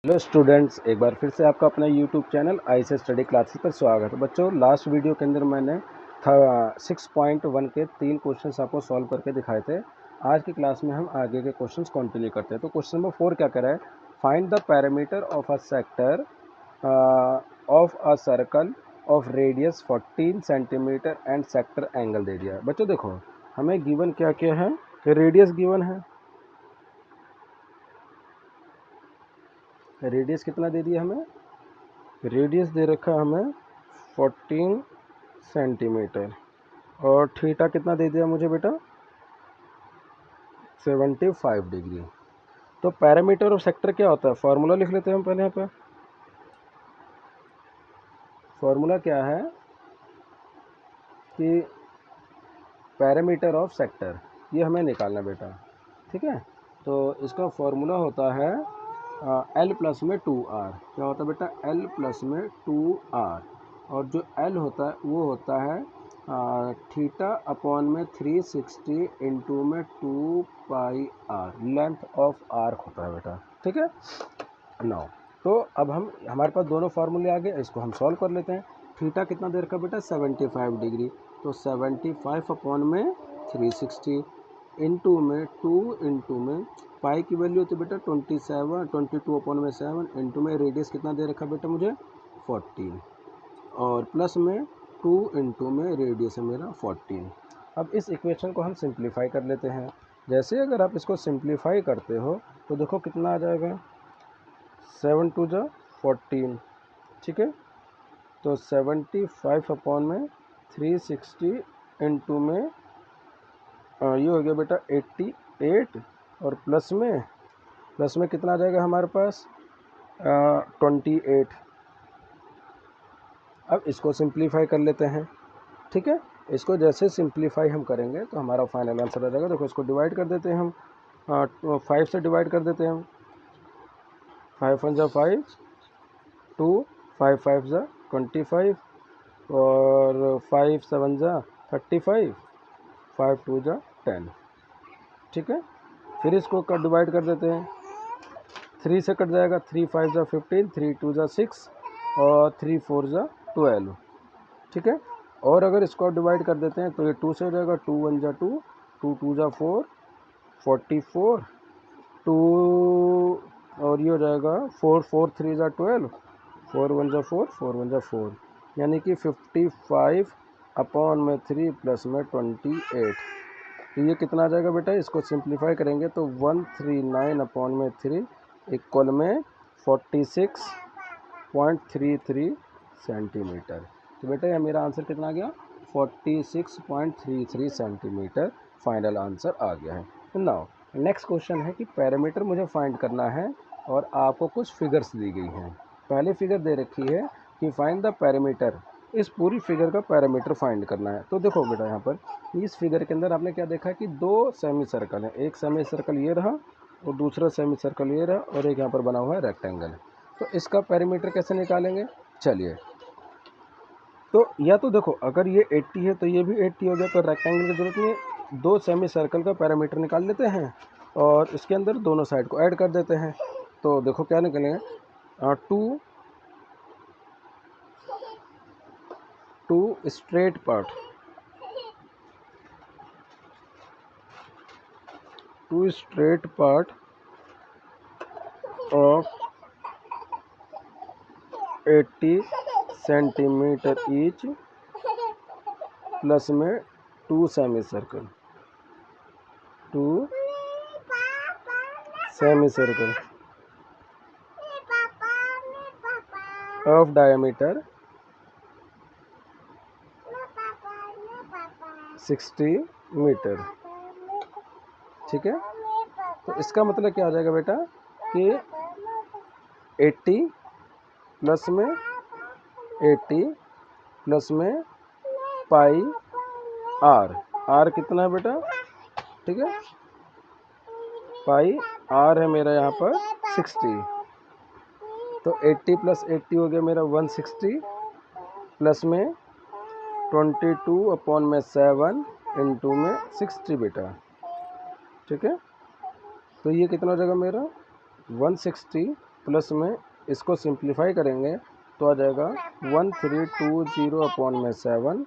Hello students, एक बार फिर से आपका अपना YouTube channel ISS study classes पर स्वागत है। बच्चों, लास्ट वीडियो के अंदर मैंने 6.1 के 3 क्वेश्चंस आपको सॉल्व करके दिखाए थे। आज की क्लास में हम आगे के क्वेश्चंस कंटिन्यू करते हैं। तो क्वेश्चन नंबर 4 क्या कह रहा है? Find the parameter of a sector of a circle of radius 14 centimetre and sector angle दे दिया है। बच्चों देखो, हमें गिवन क्या क्या है कि रेडियस गिवन है। रेडियस कितना दे दिया हमें? रेडियस दे रखा है हमें 14 सेंटीमीटर और थीटा कितना दे दिया मुझे बेटा? 75 डिग्री। तो पैरामीटर ऑफ सेक्टर क्या होता है? फॉर्मूला लिख लेते हैं हम पहले। यहाँ पे फॉर्मूला क्या है कि पैरामीटर ऑफ सेक्टर ये हमें निकालना बेटा, ठीक है। तो इसका फॉर्मूला होता है L प्लस में 2R। क्या होता है बेटा? L प्लस में 2R। और जो L होता है वो होता है थीटा अपॉन में 360 इंटू में 2πr, लेंथ ऑफ आर्क होता है बेटा, ठीक है। नाउ तो अब हमारे पास दोनों फार्मूले आ गए, इसको हम सॉल्व कर लेते हैं। थीटा कितना देर का बेटा? 75 डिग्री। तो 75 अपॉन में 360 इंटू में 2 इंटू में पाई की वैल्यू होती है बेटा 27, 22 अपॉन में 7 इंटू में रेडियस कितना दे रखा बेटा मुझे? 14 और प्लस में 2 इंटू में रेडियस है मेरा 14। अब इस इक्वेशन को हम सिंप्लीफाई कर लेते हैं। जैसे अगर आप इसको सिंप्लीफाई करते हो तो देखो कितना आ जाएगा? 7 टू जा 14, ठीक है। तो 75 अपॉन में 360 इंटू में ये हो गया बेटा 88 और प्लस में कितना आ जाएगा हमारे पास? 28। अब इसको सिंप्लीफाई कर लेते हैं, ठीक है। इसको जैसे सिंप्लीफाई हम करेंगे तो हमारा फाइनल आंसर आ जाएगा। देखो इसको डिवाइड कर देते हैं हम, 5 से डिवाइड कर देते हैं हम। 5 1 जा 5, 2 5 5 जा 25 और 5 7 जा 35, 5 2 जा 10, ठीक है। फिर इसको डिवाइड कर देते हैं, 3 से कट जाएगा, 3 5 जा 15, 3 2 जा 6 और 3 4 जा 12, ठीक है। और अगर इसको डिवाइड कर देते हैं तो ये 2 से हो जाएगा, 2 1 जा 2, 2 2 जा 4, 44, 2 और ये हो जाएगा 4 4 3 जा 12, 4 1 जा 4, 4 1 जा 4, यानी कि 55 अपॉन में 3 प्लस में 28। तो ये कितना आ जाएगा बेटा? इसको सिंप्लीफाई करेंगे तो 139 अपॉन में 3 इक्वल में 46.33 सेंटीमीटर। तो बेटा ये मेरा आंसर कितना आ गया? 46.33 सेंटीमीटर फाइनल आंसर आ गया है। नाउ नेक्स्ट क्वेश्चन है कि पैरामीटर मुझे फाइंड करना है और आपको कुछ फिगर्स दी गई हैं। पहले फिगर दे रखी है कि फाइंड द पैरामीटर। इस पूरी फिगर का पैरामीटर फाइंड करना है। तो देखो बेटा, यहाँ पर इस फिगर के अंदर आपने क्या देखा कि 2 सेमी सर्कल है। एक सेमी सर्कल ये रहा और दूसरा सेमी सर्कल ये रहा और एक यहाँ पर बना हुआ है रेक्टेंगल। तो इसका पैरामीटर कैसे निकालेंगे? चलिए, तो या तो देखो, अगर ये 80 है तो ये भी 80 हो गया, तो रेक्टेंगल की जरूरत नहीं है। 2 सेमी सर्कल का पैरामीटर निकाल लेते हैं और इसके अंदर दोनों साइड को ऐड कर देते हैं। तो देखो क्या निकलेंगे, 2 straight part, 2 straight part of 80 centimetre each plus में 2 semicircle, 2 semicircle of diameter 60 metre, ठीक है। तो इसका मतलब क्या हो जाएगा बेटा कि 80 प्लस में 80 प्लस में पाई आर कितना है बेटा? ठीक है, पाई आर है मेरा यहाँ पर 60। तो 80 प्लस 80 हो गया मेरा 160 प्लस में 22 अपॉन में 7 इंटू में 60 बेटा, ठीक है। तो ये कितना हो जाएगा मेरा? 160 प्लस में इसको सिंप्लीफाई करेंगे तो आ जाएगा 1320/7।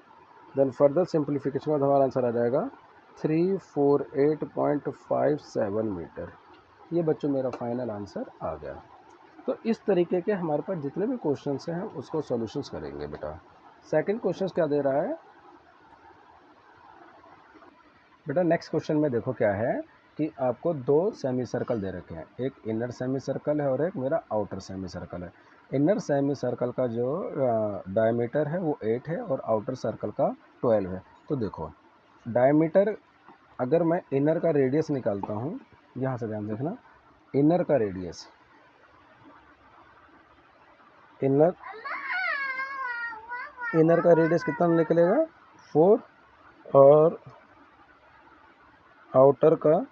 देन फर्दर सिंप्लीफिकेशन का हमारा आंसर आ जाएगा 348.57 मीटर। ये बच्चों मेरा फाइनल आंसर आ गया। तो इस तरीके के हमारे पास जितने भी क्वेश्चंस हैं उसको सॉल्यूशंस करेंगे बेटा। सेकंड क्वेश्चन क्या दे रहा है बेटा? नेक्स्ट क्वेश्चन में देखो क्या है कि आपको दो सेमी सर्कल दे रखे हैं, एक इनर सेमी सर्कल है और एक मेरा आउटर सेमी सर्कल है। इनर सेमी सर्कल का जो डायमीटर है वो 8 है और आउटर सर्कल का 12 है। तो देखो डायमीटर, अगर मैं इनर का रेडियस निकालता हूँ, यहाँ से ध्यान देखना, इनर का रेडियस, इनर का रेडियस कितना निकलेगा 4 और आउटर का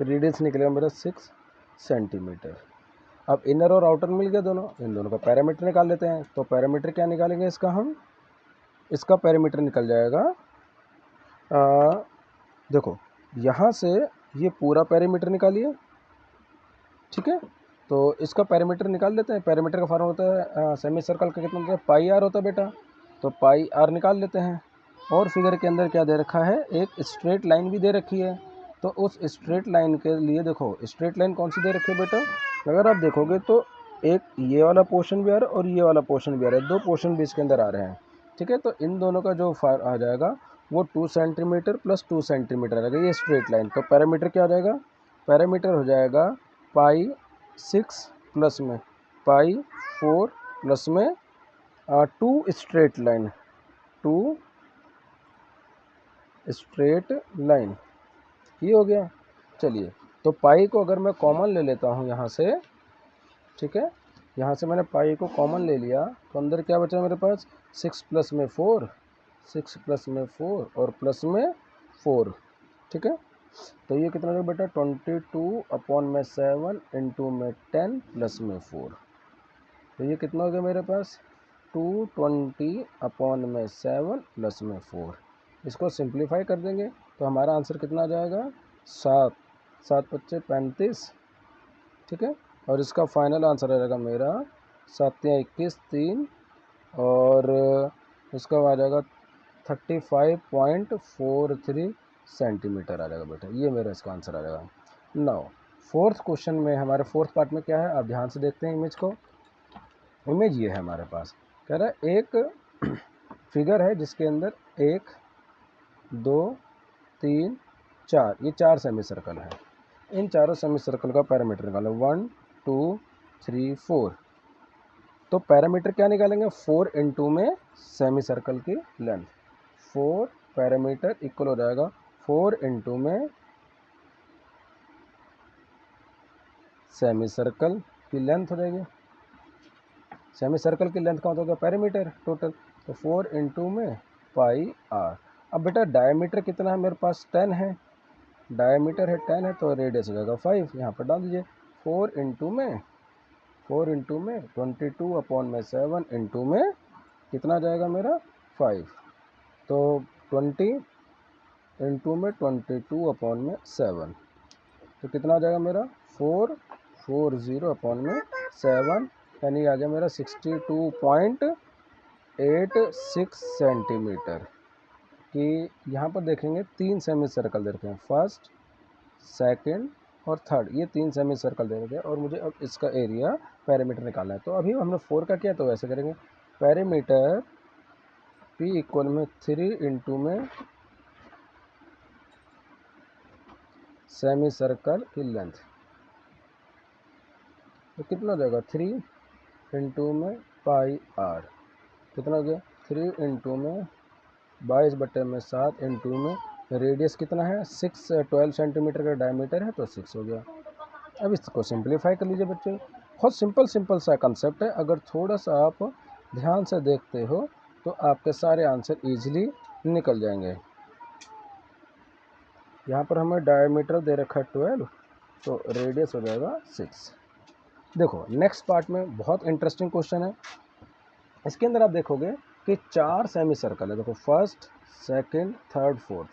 रेडियस निकलेगा मेरा 6 सेंटीमीटर। अब इनर और आउटर मिल गया दोनों, इन दोनों का पैरामीटर निकाल लेते हैं। तो पैरामीटर क्या निकालेंगे इसका हम? इसका पैरामीटर निकल जाएगा देखो यहाँ से ये पूरा पैरामीटर निकालिए, ठीक है। तो इसका पैरामीटर निकाल लेते हैं। पैरामीटर का फॉर्मूला होता है सेमी सर्कल का कितना होता है, पाई आर होता है बेटा। तो पाई आर निकाल लेते हैं। और फिगर के अंदर क्या दे रखा है, एक स्ट्रेट लाइन भी दे रखी है। तो उस स्ट्रेट लाइन के लिए देखो स्ट्रेट लाइन कौन सी दे रखी है बेटा, अगर आप देखोगे तो एक ये वाला पोर्शन भी आ रहा है और ये वाला पोर्शन भी आ रहा है, दो पोर्शन भी इसके अंदर आ रहे हैं, ठीक है। तो इन दोनों का जो आ जाएगा वो 2 सेंटीमीटर प्लस 2 सेंटीमीटर आ जाएगा, ये स्ट्रेट लाइन। तो पैरामीटर क्या हो जाएगा, पैरामीटर हो जाएगा पाई 6 प्लस में पाई 4 प्लस में 2 स्ट्रेट लाइन, 2 स्ट्रेट लाइन, ये हो गया। चलिए तो पाई को अगर मैं कॉमन ले लेता हूँ यहाँ से, ठीक है, यहाँ से मैंने पाई को कॉमन ले लिया तो अंदर क्या बचा मेरे पास, 6 प्लस में 4, 6 प्लस में 4 और प्लस में 4, ठीक है। तो ये कितना हो बेटा 22/7 इंटू में 10 प्लस में 4। तो ये कितना हो गया मेरे पास 220/7 प्लस में 4। इसको सिंप्लीफाई कर देंगे तो हमारा आंसर कितना आ जाएगा 7, 7 पच्चे 35, ठीक है। और इसका फाइनल आंसर आ जाएगा मेरा 7 या 21 3 और इसका आ जाएगा 35.43 सेंटीमीटर आ जाएगा बेटा। ये मेरा इसका आंसर आ जाएगा। नाउ फोर्थ क्वेश्चन में हमारे फोर्थ पार्ट में क्या है, आप ध्यान से देखते हैं इमेज को। इमेज ये है हमारे पास, कह रहा है एक फिगर है जिसके अंदर 1 2 3 4, ये 4 सेमी सर्कल है। इन चारों सेमी सर्कल का पैरामीटर निकालो 1 2 3 4। तो पैरामीटर क्या निकालेंगे, 4 इंटू में सेमी सर्कल की लेंथ, 4 पैरामीटर इक्वल हो जाएगा 4 इंटू में सेमी सर्कल की लेंथ हो जाएगी। सेमी सर्कल की लेंथ का मतलब होगा पैरामीटर टोटल, तो 4 इंटू में पाई आर। अब बेटा डायमीटर कितना है मेरे पास 10 है, डायमीटर है 10 है तो रेडियस हो जाएगा 5, यहाँ पर डाल दीजिए 4 इंटू में 22/7 इंटू में कितना जाएगा मेरा 5, तो 20 इंटू में 22/7 तो कितना आ जाएगा मेरा 440/7, यानी आ गया मेरा 62.86 सेंटीमीटर। कि यहाँ पर देखेंगे 3 सेमी सर्कल दे रखे हैं, फर्स्ट सेकंड और थर्ड, ये 3 सेमी सर्कल दे रखे हैं और मुझे अब इसका एरिया पैरामीटर निकालना है। तो अभी हमने 4 का किया तो वैसे करेंगे, पैरामीटर P इक्वल में 3 इंटू में सेमी सर्कल की लेंथ, तो कितना हो जाएगा 3 इंटू में पाई आर, कितना हो गया 3 इंटू में 22/7 इंटू में रेडियस कितना है 6, 12 सेंटीमीटर का डायमीटर है तो 6 हो गया। अब इसको सिंप्लीफाई कर लीजिए बच्चे, बहुत सिंपल सा कंसेप्ट है। अगर थोड़ा सा आप ध्यान से देखते हो तो आपके सारे आंसर इजीली निकल जाएंगे। यहाँ पर हमें डायमीटर दे रखा है 12, तो रेडियस हो जाएगा 6। देखो नेक्स्ट पार्ट में बहुत इंटरेस्टिंग क्वेश्चन है। इसके अंदर आप देखोगे कि 4 सेमी सर्कल है, देखो फर्स्ट सेकंड थर्ड फोर्थ,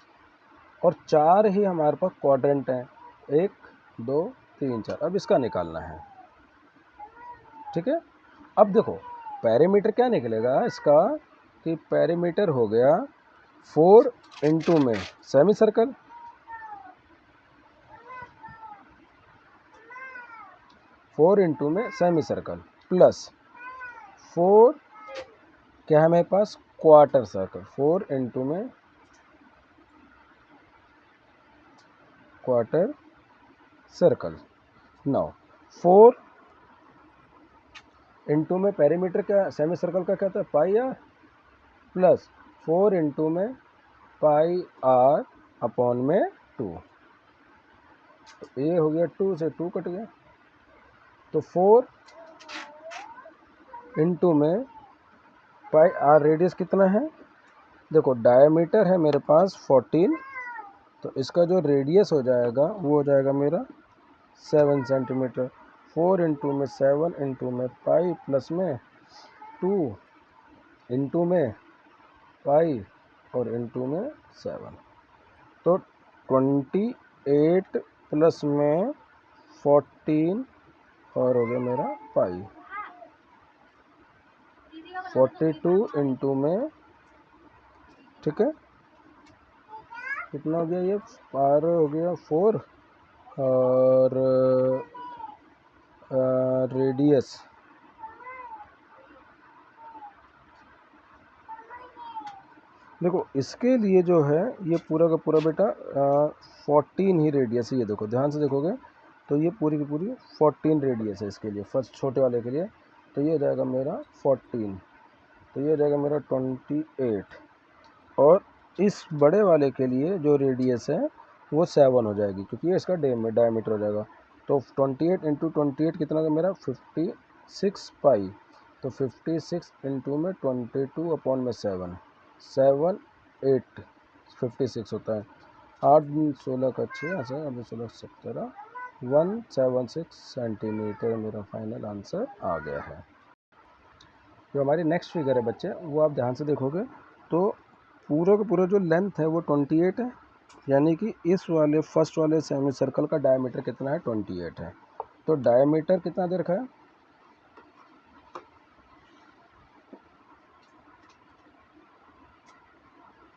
और 4 ही हमारे पास क्वाड्रेंट हैं, 1 2 3 4। अब इसका निकालना है, ठीक है। अब देखो पेरीमीटर क्या निकलेगा इसका, कि पेरीमीटर हो गया 4 इंटू में सेमी सर्कल, 4 इंटू में सेमी सर्कल प्लस 4 क्या है मेरे पास क्वार्टर सर्कल, 4 इंटू में क्वार्टर सर्कल। नाउ 4 इंटू में पेरीमीटर क्या सेमी सर्कल का क्या था पाई आर, प्लस 4 इंटू में पाई आर अपॉन में 2। तो ये हो गया 2 से 2 कट गया, तो 4 इंटू में पाई आर रेडियस कितना है, देखो डायमीटर है मेरे पास 14, तो इसका जो रेडियस हो जाएगा वो हो जाएगा मेरा 7 सेंटीमीटर। 4 इंटू में 7 इंटू में पाई प्लस में 2 इंटू में पाई और इंटू में 7, तो 28 प्लस में 14 और हो गया मेरा पाई। 42 इंटू में, ठीक है, कितना हो गया ये पार हो गया 4 और रेडियस देखो इसके लिए जो है ये पूरा का पूरा बेटा 14 ही रेडियस है। ये देखो ध्यान से देखोगे तो ये पूरी की पूरी 14 रेडियस है इसके लिए, फर्स्ट छोटे वाले के लिए। तो ये हो जाएगा मेरा 14, तो ये हो जाएगा मेरा 28, और इस बड़े वाले के लिए जो रेडियस है वो 7 हो जाएगी, क्योंकि ये इसका डायमीटर हो जाएगा। तो 28 इंटू 28 कितना का मेरा 56 पाई, तो 56 इंटू में 22 अपॉन में 7, 7 8 56 होता है। 8 16 का 6 ऐसा, अब 16 17 176 सेंटीमीटर मेरा फाइनल आंसर आ गया है। जो हमारी नेक्स्ट फिगर है बच्चे वो आप ध्यान से देखोगे तो पूरा का पूरा जो लेंथ है वो 28 है, यानी कि इस वाले फर्स्ट वाले सेमी सर्कल का डायमीटर कितना है 28 है। तो डायमीटर कितना दे रखा है,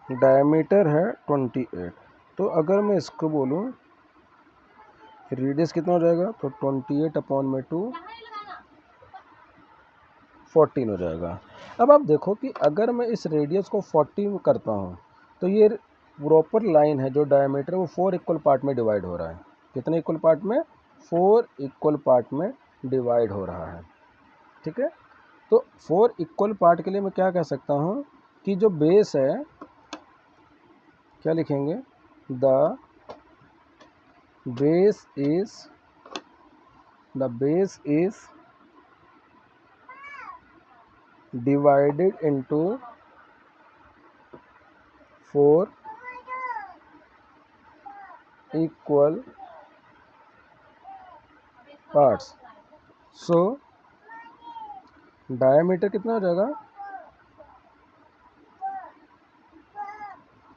डायमीटर है 28। तो अगर मैं इसको बोलूं रेडियस कितना हो जाएगा, तो 28 अपॉन में 2 14 हो जाएगा। अब आप देखो कि अगर मैं इस रेडियस को 40 करता हूँ तो ये प्रॉपर लाइन है जो डायमीटर वो 4 इक्वल पार्ट में डिवाइड हो रहा है। कितने इक्वल पार्ट में, 4 इक्वल पार्ट में डिवाइड हो रहा है, ठीक है। तो 4 इक्वल पार्ट के लिए मैं क्या कह सकता हूँ कि जो बेस है क्या लिखेंगे, the base is divided into 4 equal parts। So diameter कितना हो जाएगा,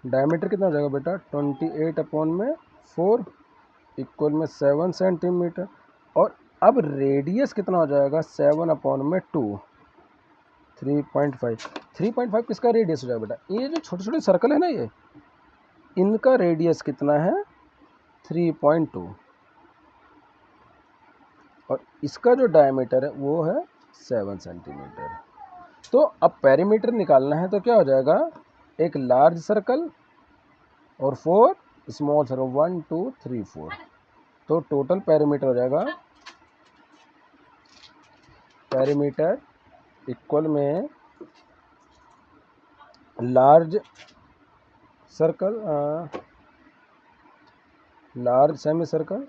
डायमीटर कितना हो जाएगा बेटा 28 अपॉन में 4 इक्वल में 7 सेंटीमीटर, और अब रेडियस कितना हो जाएगा 7 अपॉन में 2 3.5। 3.5 किसका रेडियस हो जाएगा बेटा, ये जो छोटे छोटे सर्कल है ना ये इनका रेडियस कितना है 3.2, और इसका जो डायमीटर है वो है 7 सेंटीमीटर। तो अब पेरीमीटर निकालना है तो क्या हो जाएगा, एक लार्ज सर्कल और 4 स्मॉल सर्कल 1 2 3 4, तो टोटल पेरीमीटर हो जाएगा, पेरीमीटर इक्वल में large circle large semi circle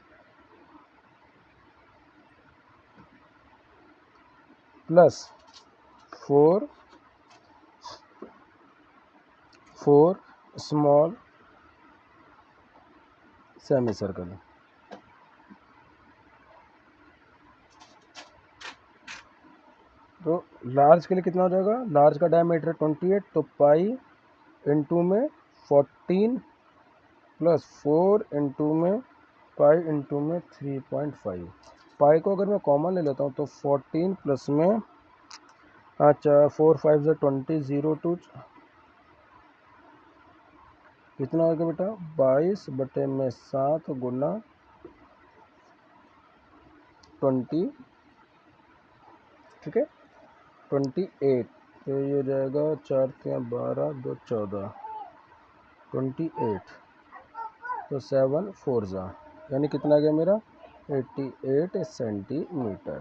plus 4 small semi circle. तो लार्ज के लिए कितना हो जाएगा, लार्ज का डायमीटर 28, तो पाई इंटू में 14 प्लस 4 इंटू में पाई इंटू में 3.5। पाई को अगर मैं कॉमन ले लेता हूँ तो 14 प्लस में, अच्छा 4 5 से 20, 0 टू कितना होगा बेटा 22/7 गुना 20, ठीक है 28। तो ये हो जाएगा 4 के 12 2 14 28, तो 7 4 यानी कितना आ गया मेरा 88 सेंटीमीटर।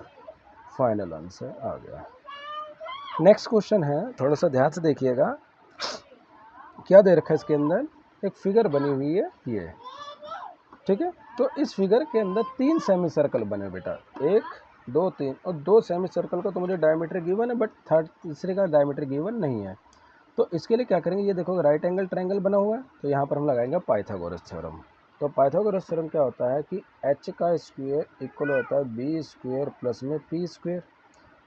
फाइनल आंसर आ गया। नेक्स्ट क्वेश्चन है, थोड़ा सा ध्यान से देखिएगा। क्या दे रखा है इसके अंदर, एक फिगर बनी हुई है ये, ठीक है। तो इस फिगर के अंदर 3 सेमी सर्कल बने बेटा, 1 2 3, और 2 सेमी सर्कल का तो मुझे डायमीटर गिवन है, बट तीसरे का डायमीटर गिवन नहीं है। तो इसके लिए क्या करेंगे, ये देखो राइट एंगल ट्रायंगल बना हुआ है, तो यहाँ पर हम लगाएंगे पाइथागोरस थ्योरम। तो पाइथागोरस थ्योरम क्या होता है कि h का स्क्वायर इक्वल होता है बी स्क्वायर प्लस में पी स्क्वायर।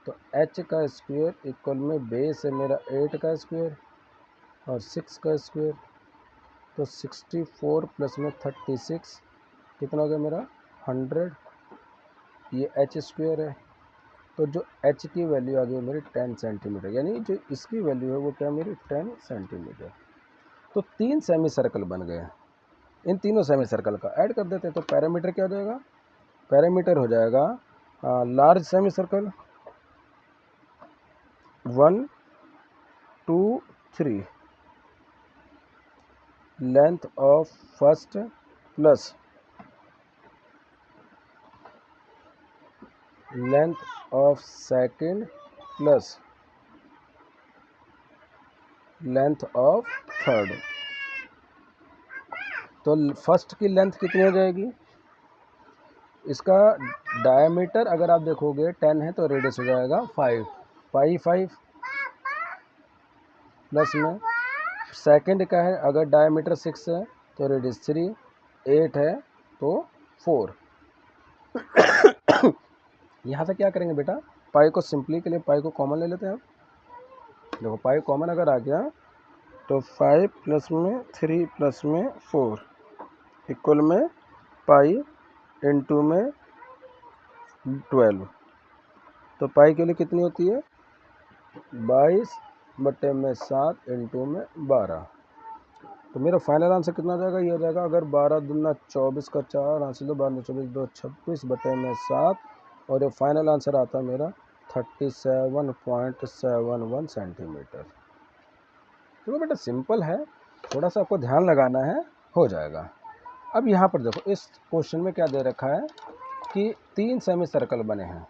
तो h का स्क्वायर इक्वल में बेस है मेरा 8 का स्क्वायर और 6 का स्क्वायर, तो 64 प्लस में 36 कितना हो गया मेरा 100। ये एच स्क्वायर है, तो जो एच की वैल्यू आ गई मेरी 10 सेंटीमीटर, यानी जो इसकी वैल्यू है वो क्या मेरी 10 सेंटीमीटर। तो 3 सेमी सर्कल बन गए, इन तीनों सेमी सर्कल का ऐड कर देते हैं। तो पैरामीटर क्या हो जाएगा, पैरामीटर हो जाएगा large semi circle 1 2 3, length of first plus length of second plus length of third. तो फर्स्ट की लेंथ कितनी हो जाएगी, इसका डायमीटर अगर आप देखोगे 10 है तो रेडियस हो जाएगा 5, पाई 5 प्लस में सेकंड का है, अगर डायमीटर 6 है तो रेडियस 3, 8 है तो 4। यहाँ से क्या करेंगे बेटा, पाई को सिंपली के लिए पाई को कॉमन ले लेते हैं। देखो पाई कॉमन अगर आ गया तो 5 प्लस में 3 प्लस में 4 इक्वल में पाई इंटू में 12। तो पाई के लिए कितनी होती है 22/7 इंटू में 12। तो मेरा फाइनल आंसर कितना हो जाएगा, ये हो जाएगा अगर 12 दूना 24 का 4 हासिल तो 12 24 2 26/7, और ये फाइनल आंसर आता है मेरा 37.71 सेंटीमीटर। तो बेटा सिंपल है, थोड़ा सा आपको ध्यान लगाना है, हो जाएगा। अब यहाँ पर देखो इस क्वेश्चन में क्या दे रखा है कि 3 सेमी सर्कल बने हैं,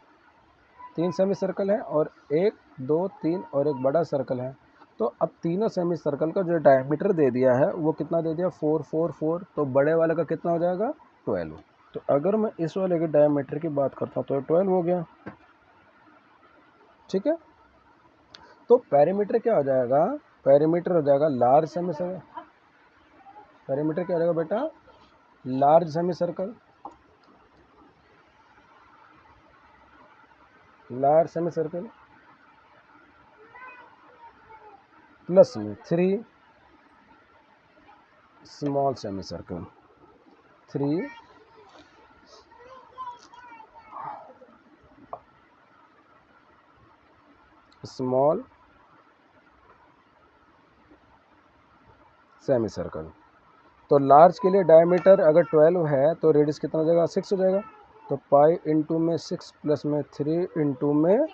3 सेमी सर्कल है और 1 2 3 और एक बड़ा सर्कल है। तो अब तीनों सेमी सर्कल का जो डायमीटर दे दिया है वो कितना दे दिया 4 4 4, तो बड़े वाले का कितना हो जाएगा 12। तो अगर मैं इस वाले के डायमीटर की बात करता हूँ तो 12 हो गया, ठीक है। तो पैरामीटर क्या हो जाएगा, पैरामीटर हो जाएगा लार्ज सेमी सर्कल, पैरामीटर क्या हो जाएगा बेटा large semi circle, large semi circle plus में 3 small semi circle, 3 small semi circle. तो लार्ज के लिए डायमीटर अगर 12 है तो रेडियस कितना हो जाएगा 6 हो जाएगा। तो पाई इंटू में 6 प्लस में 3 इंटू में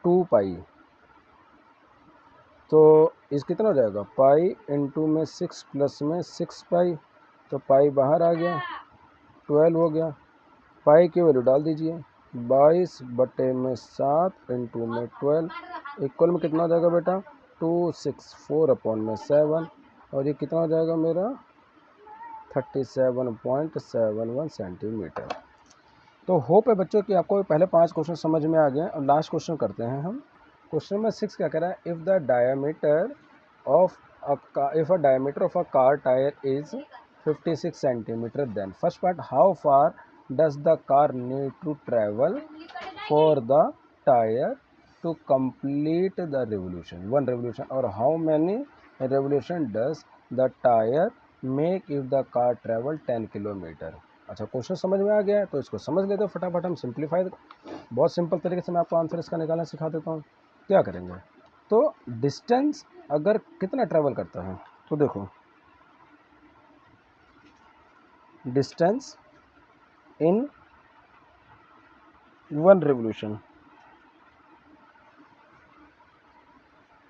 2 पाई, तो इस कितना हो जाएगा पाई इंटू में 6 प्लस में 6 पाई, तो पाई बाहर आ गया 12 हो गया। पाई की वैल्यू डाल दीजिए 22/7 इंटू में 12 इक्वल में कितना हो जाएगा बेटा 264/7, और ये कितना हो जाएगा मेरा 37.71 सेंटीमीटर। तो होप है बच्चों कि आपको पहले 5 क्वेश्चन समझ में आ गए। और लास्ट क्वेश्चन करते हैं हम। क्वेश्चन नंबर 6 क्या कह रहा है, if the diameter of if a diameter of a car tire is 56 centimeter, then first part, how far does the car need to travel for the tire to complete the revolution, one revolution, or how many revolution does the tire make if the car travel 10 kilometre. अच्छा, question समझ में आ गया है तो इसको समझ लेते हो फटाफट। हम सिंप्लीफाई, बहुत सिंपल तरीके से मैं आपको आंसर इसका निकालना सिखा देता हूँ। क्या करेंगे, तो डिस्टेंस अगर कितना ट्रेवल करता है, तो देखो distance in one revolution,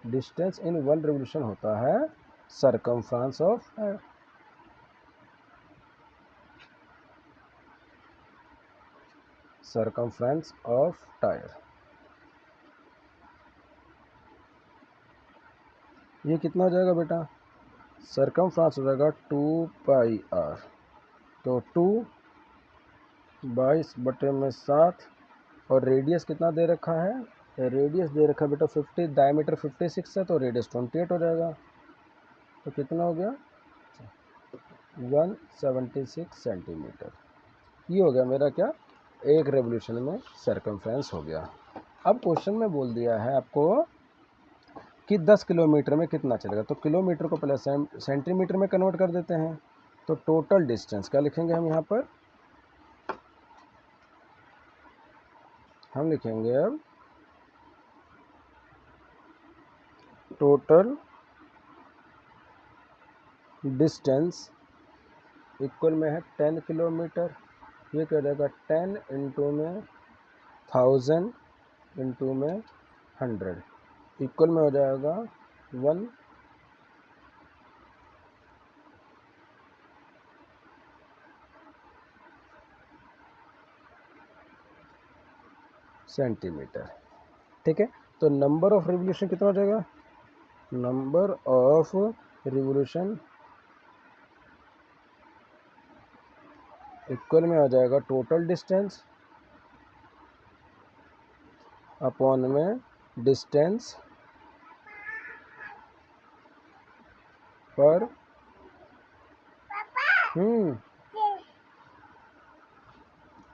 distance in one revolution होता है circumference of, circumference of tyre. ये कितना हो जाएगा बेटा, सरकमफ्रेंस हो जाएगा 2πr, तो 2/7 और रेडियस कितना दे रखा है, रेडियस दे रखा है बेटा 50, डायमीटर 56 है तो रेडियस 28 हो जाएगा। तो कितना हो गया 176 सेंटीमीटर। ये हो गया मेरा क्या, एक रेवोल्यूशन में सरकमफ्रेंस हो गया। अब क्वेश्चन में बोल दिया है आपको कि 10 किलोमीटर में कितना चलेगा, तो किलोमीटर को पहले सेंटीमीटर में कन्वर्ट कर देते हैं। तो टोटल डिस्टेंस क्या लिखेंगे हम यहाँ पर, हम लिखेंगे अब टोटल डिस्टेंस इक्वल में है 10 किलोमीटर। ये क्या हो जाएगा 10 इंटू में 1000 इंटू में 100 इक्वल में हो जाएगा 1 सेंटीमीटर। ठीक है, तो नंबर ऑफ रिवोल्यूशन कितना हो जाएगा, नंबर ऑफ रिवोल्यूशन इक्वल में आ जाएगा टोटल डिस्टेंस अपॉन में डिस्टेंस पर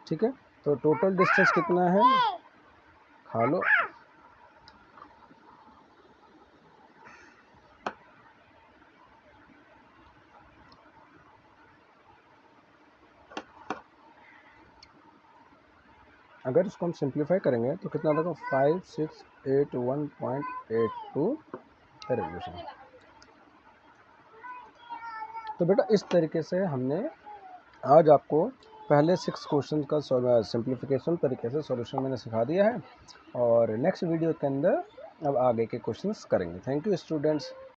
ठीक है, तो टोटल डिस्टेंस कितना है, खा लो। अगर इसको हम सिंप्लीफाई करेंगे तो कितना लगेगा 5681.82 रेवोल्यूशन। तो बेटा इस तरीके से हमने आज आपको पहले 6 क्वेश्चन का सिंप्लीफिकेशन तरीके से सॉल्यूशन मैंने सिखा दिया है, और नेक्स्ट वीडियो के अंदर अब आगे के क्वेश्चंस करेंगे। Thank you students.